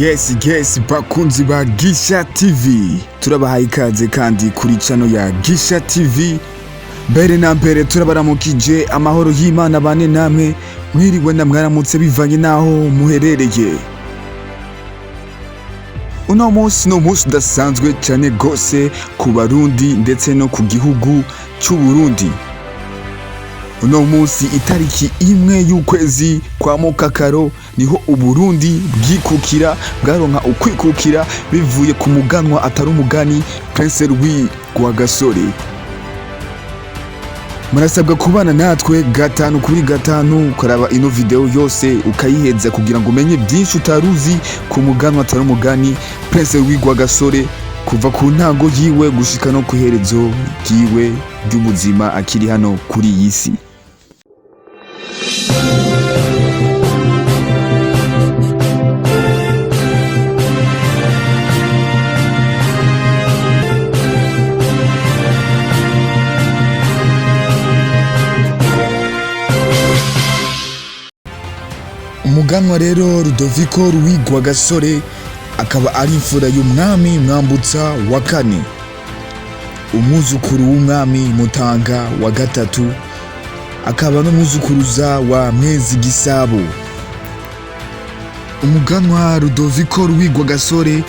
Yes bakunzi ba Gisha TV, turabahaye ikaze kandi kuri channel ya Gisha TV. Mbere na mbere turabaramukije, amahoro y'Imana bane namwe, mwiriwe na mwaramutse bivanye naho muherereye. Uno munsi udasanzwe cyane gose ku Barundi ndetse no ku gihugu cy'u Burundi. Uno munsi itariki imwe y'ukwezi kwa Mukakaro niho Uburundi bwikukira, bwaronka ukwikukira bivuye ku muganwa atari umugani, Prince Luis Rwagasore. Murasabwa kubana natwe gatanu kuri gatanu, kuraba ino video yose ukayiheza kugira ngo umenye byinshi utaruzi ku muganwa atari umugani, Prince Luis Rwagasore, kuva ku ntango yiwe gushika no kuherezo yiwe ry'ubuzima akiri hano kuri iyi si. Umuganwa rero Rudoviko Luis Rwagasore akaba ari imfura y'umwami Mwambutsa wa kane, umwuzukuru w'umwami Mutanga wa gatatu, akaba n'umwuzukuruza wa Mwezi Gisabo. Umuganwa Rudoviko Luis Rwagasore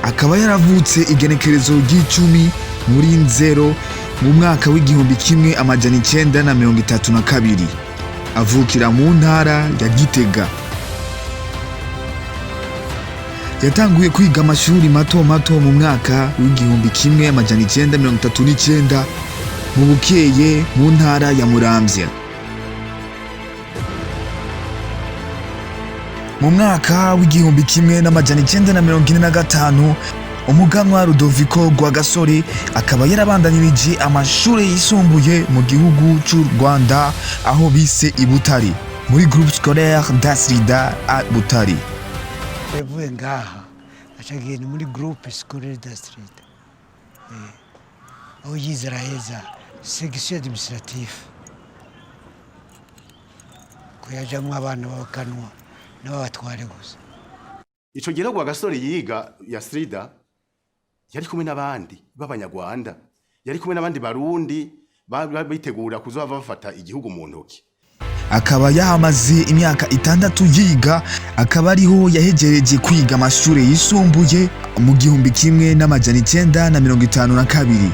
akaba yaravutse igenekerezo ry'icumi muri Nzero mu mwaka w'igihumbi kimwe amajana 932, avukira mu ntara ya Gitega. Yatanguye kwiga amashuri mato mu mwaka w'igihumbi kimwe amajana 939 mu Bukeye mu ntara ya Muramvya. Mu mwaka w'igihumbi kimwe n'amajana 945 umuganwa Rudoviko Rwagasore akaba yarabandanirije amashuri yisumbuye mu gihugu cy'u Rwanda, aho bise i Butare muri groupe scolaire d'Asrida à Butare. Yavuye ngaha acagiye muri groupe scolaire d'Asrida, aho yizera heza section administrative, ko yajamwe abana b'abakanwa n'abatware gusa. Ico gihe Rwagasore yiga ya Srida yari kumwe n'abandi b'abanyarwanda, yari kumwe n'abandi Barundi bitegura kuzova bafata igihugu mu ntoki. Akaba yahamaze imyaka 6 yiga, akaba ariho yahejereje kwiga amashuri yisumbuye mu gihumbi kimwe n'amajana 952.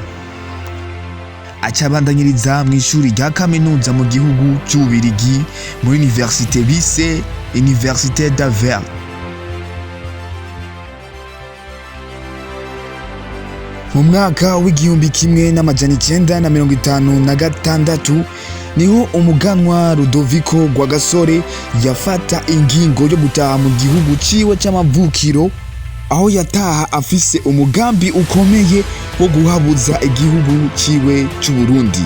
Acabandanyiriza mu ishuri rya kaminuza mu gihugu cy'Ubirigi muri université bise Université d'Avers. Mu mwaka w'igihumbi kimwe n'amajana 956 niho umuganwa Rudoviko Rwagasore yafata ingingo yo gutaha mu gihugu ciwe c'amavukiro, aho yataha afise umugambi ukomeye wo guhabuza igihugu ciwe c'u Burundi.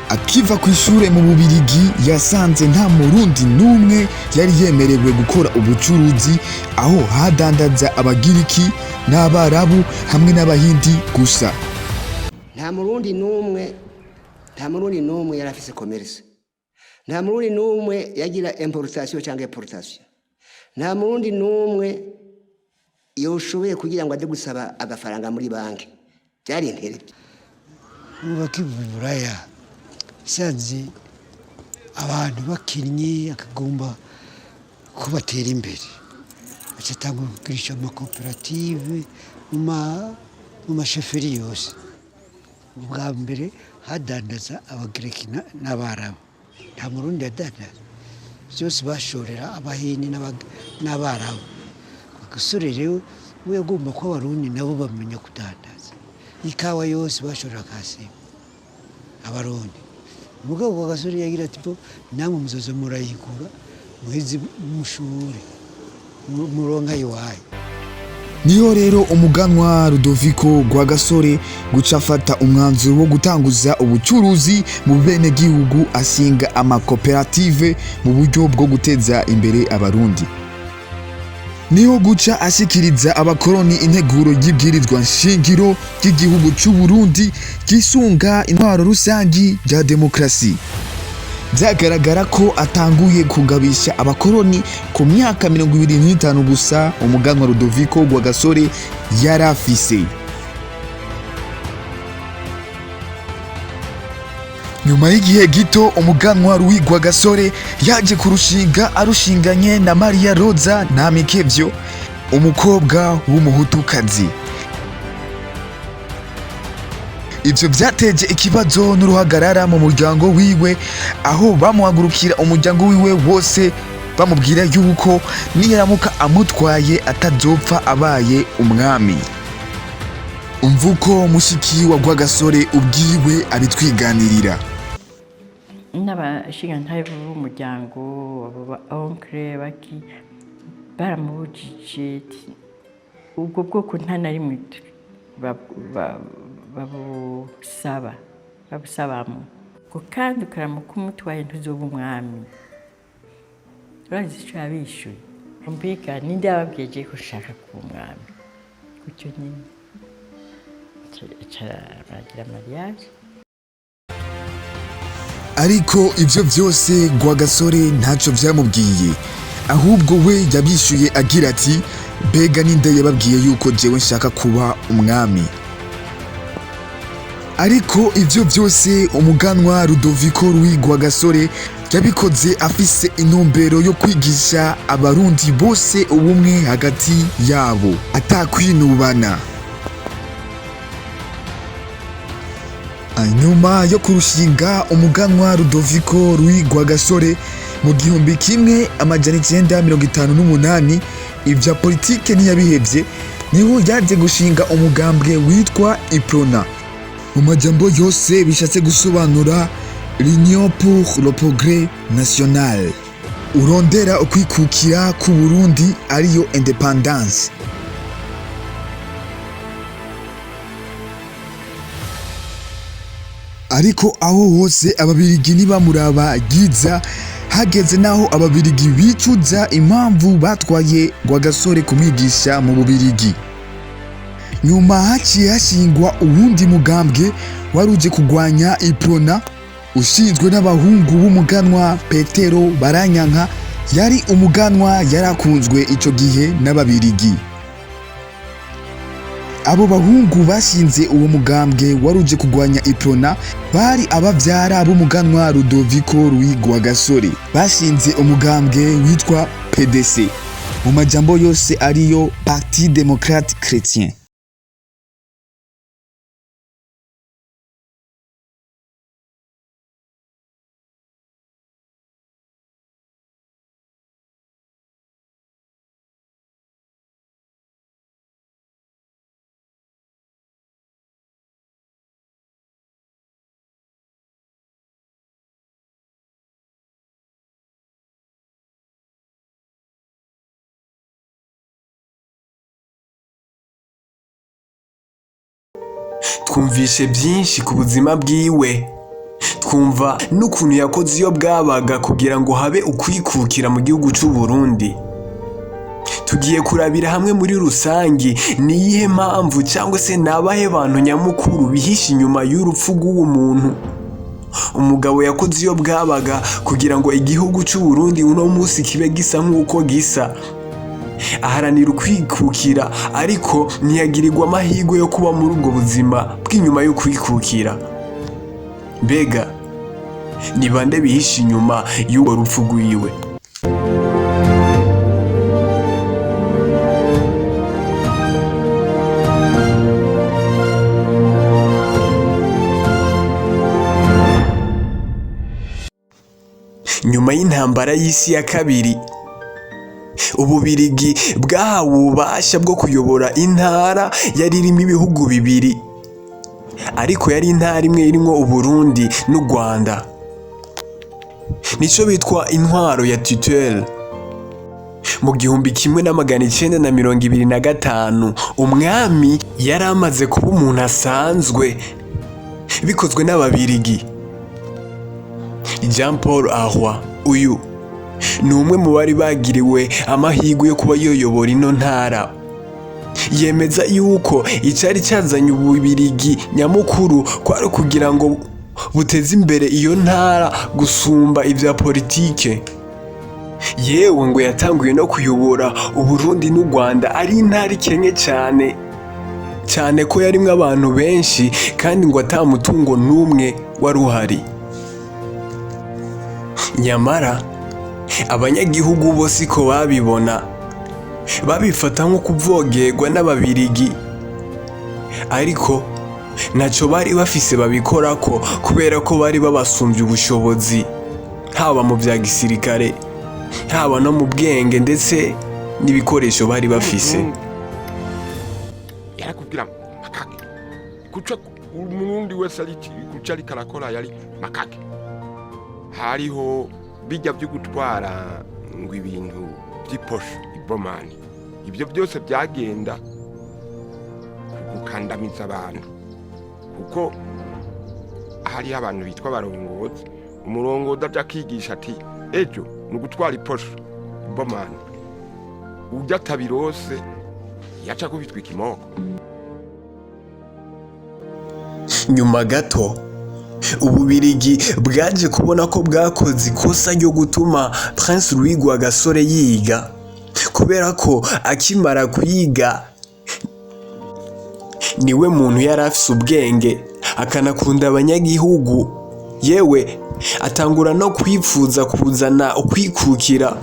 Akiva ku ishure mu Bubirigi yasanze nta Murundi n'umwe yari yemerewe gukora ubucuruzi, aho hadandaza Abagiriki n'Abarabu hamwe n'Abahindi gusa. Nta Murundi n'umwe yari afise commerce, nta Murundi n'umwe yagira importation cyangwa exportation, nta Murundi n'umwe yoshoboye kugira ngo aje gusaba agafaranga muri banki. Byari intere Buraya sanzi abantu bakinnye akagomba kubatera imbere, acatanga kugirisha amakoperative mu masheferi yose. Ubwa mbere hadandaza Abagiriki n'Abarabu, nta Murundi yadandaza, byose bashorera Abahindi n'Abarabu. Rwagasore rero we yagomba ko Abarundi nabo bamenya kudandaza. Ikawa yose bashorera Kasima Abarundi. Umugabo Rwagasore yagira ati po namwe muzoza murayigura muheze mushuri muronka iwayo. Niho rero umuganwa Rudoviko Rwagasore guca afata umwanzuro wo gutanguza ubucuruzi mu bene gihugu, asinga amakoperative mu buryo bwo guteza imbere Abarundi. Niho guca ashikiriza abakoroni integuro y'ibwirizwa nshingiro ry'igihugu cy'u Burundi gisunga intwaro rusangi ya demokrasi. byagaragara ko atanguye kugabisha abakoroni ku myaka 25 gusa umuganwa Ludovico Rwagasore yari afise. Nyuma y'igihe gito umuganwa Luis Rwagasore yaje kurushinga arushinganye na Maria Roza Ntamikevyo, umukobwa w'umuhutukazi. Ivyo vyateje ikibazo n'uruhagarara mu muryango wiwe, aho bamuhagurukira umuryango wiwe wose bamubwira yuko niyaramuka amutwaye atazopfa abaye umwami. Umvuko mushiki wa Rwagasore ubwiwe abitwiganirira. N'abashingantahe b'umuryango aba onkle baki baramubujije ubwo bwoko nta na rimwe babusabamo ngo kandi ukaramuka umutwaye ntuzoba umwami. Urazi icyo yabishuye? Mbega ninde yababwiye ko ushaka kuba umwami? Gutyo nyine baragira mariage. Ariko ivyo vyose Rwagasore ntaco vyamubwiye, ahubwo we yabishuye agira ati mbega ninde yababwiye yuko jewe nshaka kuba umwami. Ariko ivyo vyose umuganwa Ludovico Luis Rwagasore yabikoze afise intumbero yo kwigisha abarundi bose ubumwe hagati yabo atakwinubana. Nyuma yo kurushinga umuganwa Ludovico Luis Rwagasore mu 1958 ivya politike ntiyabihevye, niho yaje gushinga umugambwe witwa Iprona. Mu majambo yose bishatse gusobanura l'Union pour le Progrès National, urondera ukwikukira ku Burundi ariyo independance. Ariko aho hose ababirigi ntibamuraba giza, hageze naho ababirigi bicuza impamvu batwaye Rwagasore kumwigisha mu Bubirigi. Nyuma haciye hashingwa uwundi mugambwe waruje kugwanya Iprona ushinzwe n'abahungu b'umuganwa Petero Baranyanka, yari umuganwa yarakunzwe ico gihe n'ababirigi. Abo bahungu bashinze uwo mugambwe waruje kugwanya Iprona bari abavyara b'umuganwa Ludovico Luis Rwagasore, bashinze umugambwe witwa PDC, mu majambo yose ariyo Parti Démocrate Chrétien. Twumvishe byinshi ku buzima bwiwe, twumva n'ukuntu yakoze iyo bwabaga kugira ngo habe ukwikukira mu gihugu cy'u Burundi. Tugiye kurabira hamwe muri rusangi niyihe mpamvu cyangwa se nabahe bantu nyamukuru bihisha inyuma y'urupfu rw'uwo muntu. Umugabo yakoze iyo bwabaga kugira ngo igihugu cy'u Burundi uno munsi kibe gisa nk'uko gisa. Aharanira ukwikukira ariko ntiyagirirwa amahirwe yo kuba muri ubwo buzima bw'inyuma yo kwikukira. Mbega ni bande bihisha inyuma y'uwo rupfu rwiwe? Nyuma y'intambara y'isi ya kabiri, Ububirigi bwahawe ububasha bwo kuyobora intara yari irimo ibihugu bibiri, ariko yari intara imwe irimo Uburundi n'u Rwanda. Nico bitwa intwaro ya tutelle. Mu 1925 umwami yari amaze kuba umuntu asanzwe, bikozwe n'Ababirigi. Jean Paul Ahwa uyu ni umwe mu bari bagiriwe amahirwe yo kuba yoyobora ino ntara. Yemeza yuko icyari cyazanye Ububirigi nyamukuru kwari kugira ngo buteza imbere iyo ntara gusumba ibya politike. Yewe ngo yatanguye no kuyobora Uburundi n'u Rwanda ari intara ikenye cyane ko yarimwo abantu benshi kandi ngo ata mutungo n'umwe wari uhari. Nyamara abanyagihugu bose ko babibona, babifata nko kuvogerwa n'ababirigi, ariko ntacyo bari bafise babikorako kubera ko bari babasumbye ubushobozi, haba mu bya gisirikare, haba no mu bwenge ndetse n'ibikoresho bari bafise. Yarakubwira makake kuca umurundi wese kuca ari karakora yari makake. Hariho bijya byo gutwara ngo ibintu by'iposho ibomani, ibyo byose byagenda gukandamiza abantu, kuko hari abantu bitwa barongozi, umurongozi aja akigisha ati ejo ni ugutwara iposho ibomani, ujya atabirose yaca kubitwa ikimoko. Nyuma gato Ububirigi bwaje kubona ko bwakoze ikosa ryo gutuma Prince Luis Rwagasore yiga, kubera ko akimara kuyiga niwe muntu yari afise ubwenge akanakunda abanyagihugu, yewe atangura no kwipfuza kuzana ukwikukira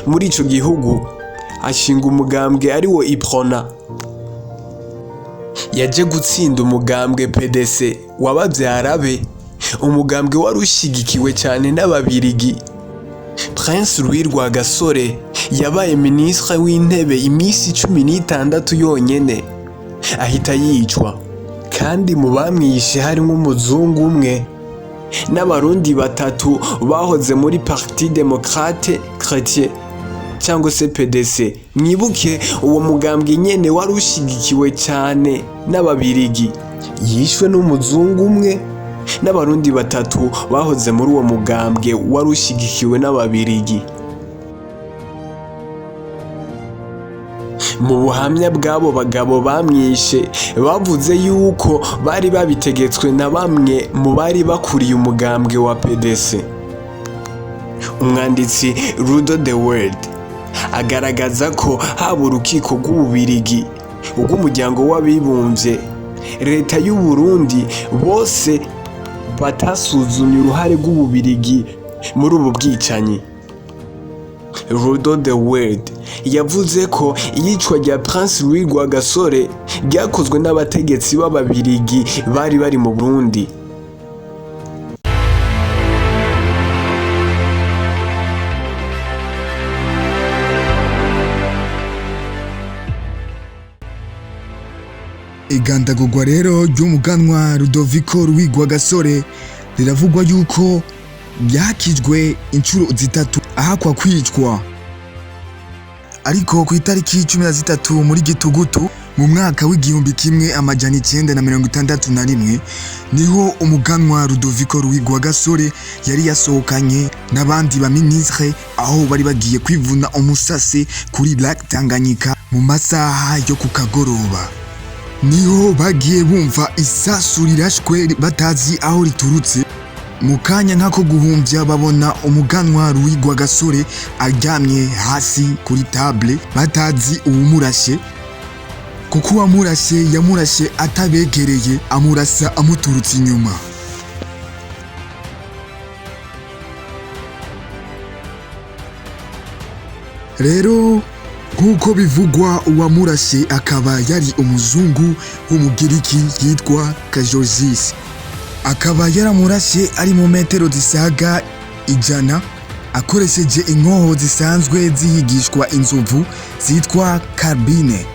muri ico gihugu, ashinga umugambwe ariwo Iprona. Yaje gutsinda umugambwe PDC wabavyara be, umugambwe wari ushigikiwe cyane n'ababirigi. Prince Luis Rwagasore yabaye ministre w'intebe iminsi 16 yonyene ahita yicwa, kandi mu bamwishe harimo umuzungu umwe n'abarundi batatu bahoze muri Parti Démocrate Chrétien cyangwa se PDC. Mwibuke uwo mugambwe nyene wari ushigikiwe cyane n'ababirigi, yishwe n'umuzungu umwe n'abarundi batatu bahoze muri uwo mugambwe wari ushigikiwe n'ababirigi. Mu buhamya bw'abo bagabo bamwishe bavuze yuko bari babitegetswe na bamwe mu bari bakuriye umugambwe wa PDC. Umwanditsi Rudo the World agaragaza ko haba urukiko rw'Ububirigi, urw'umuryango w'abibumbye, leta y'u Burundi, bose batasuzumye uruhare rw'Ububirigi muri ubu bwicanyi. Rudo the World yavuze ko iyicwa rya Prince Luis Rwagasore ryakozwe n'abategetsi b'ababirigi bari mu Burundi. Igandagurwa rero ry'umuganwa Rudoviko Luis Rwagasore riravugwa yuko yakijwe inshuro zitatu ahakwa kwicwa, ariko ku itariki 13 muri Gitugutu mu mwaka w'igihumbi kimwe amajana 961 niho umuganwa Rudoviko Luis Rwagasore yari yasohokanye n'abandi ba ministre aho bari bagiye kwivuna umusase kuri Lac Tanganyika mu masaha yo ku kagoroba. Niho bagiye bumva isasu rirashwe batazi aho riturutse. Mu kanya nk'ako guhumbya babona umuganwa Luis Rwagasore aryamye hasi kuri table batazi uwumurashe, kuko uwamurashe yamurashe atabegereye, amurasa amuturutse inyuma. Rero nk'uko bivugwa uwamurashe akaba yari umuzungu w'umugiriki yitwa Kajozis, akaba yaramurashe ari mu metero zisaga 100 akoresheje inkoho zisanzwe zihigishwa inzovu zitwa carbine.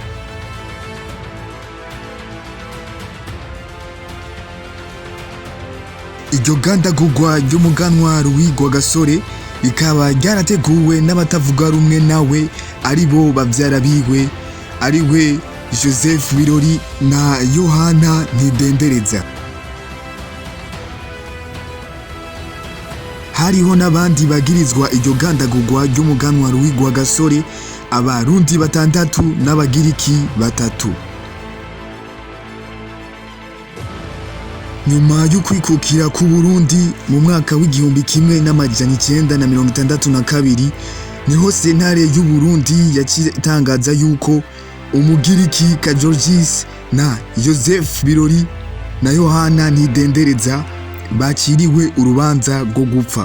Iryo gandagurwa ry'umuganwa Luis Rwagasore rikaba ryarateguwe n'abatavuga rumwe nawe ari bo bavyara biwe, ariwe Joseph Birori na Yohana Ntidendereza. Hariho n'abandi bagirizwa iryo gandagurwa ry'umuganwa Luis Rwagasore, abarundi 6 n'abagiriki 3. nyuma y'ukwikukira ku Burundi mu mwaka w'igihumbi kimwe n'amajana 962 niho sentare y'u Burundi yaciye itangaza yuko umugiriki Kajorgis na Joseph Birori na Yohana Ntidendereza bakiriwe urubanza rwo gupfa.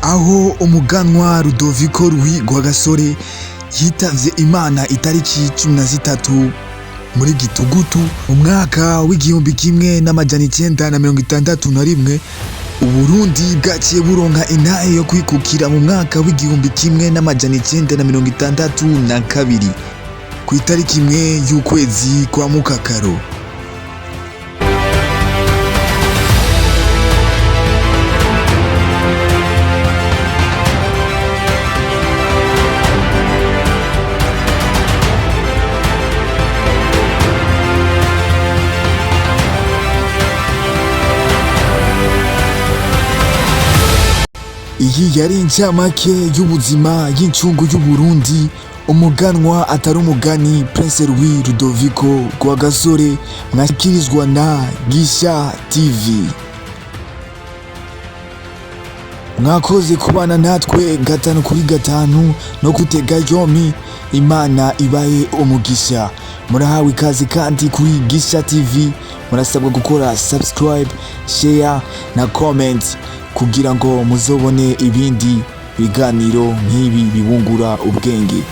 Aho umuganwa Rudoviko Rui Rwagasore yitavye Imana itariki 13 muri Gitugutu umwaka w'igihumbi kimwe n'amajana 961 Uburundi bwaciye buronka intahe yo kwikukira mu mwaka w'igihumbi kimwe n'amajana 962 ku itariki imwe y'ukwezi kwa Mukakaro. Iyi yari incamake y'ubuzima y'incungu y'Uburundi, umuganwa atari umugani Prince Luis Rudoviko Rwagasore, mwashikirizwa na Gisha TV. Mwakoze kubana natwe 5 no gutega yompi. Imana ibaye umugisha. Murahawe ikaze kandi kuri Gisha TV. Murasabwa gukora subscribe, share na comment kugira ngo muzobone ibindi biganiro nk'ibi bibungura ubwenge.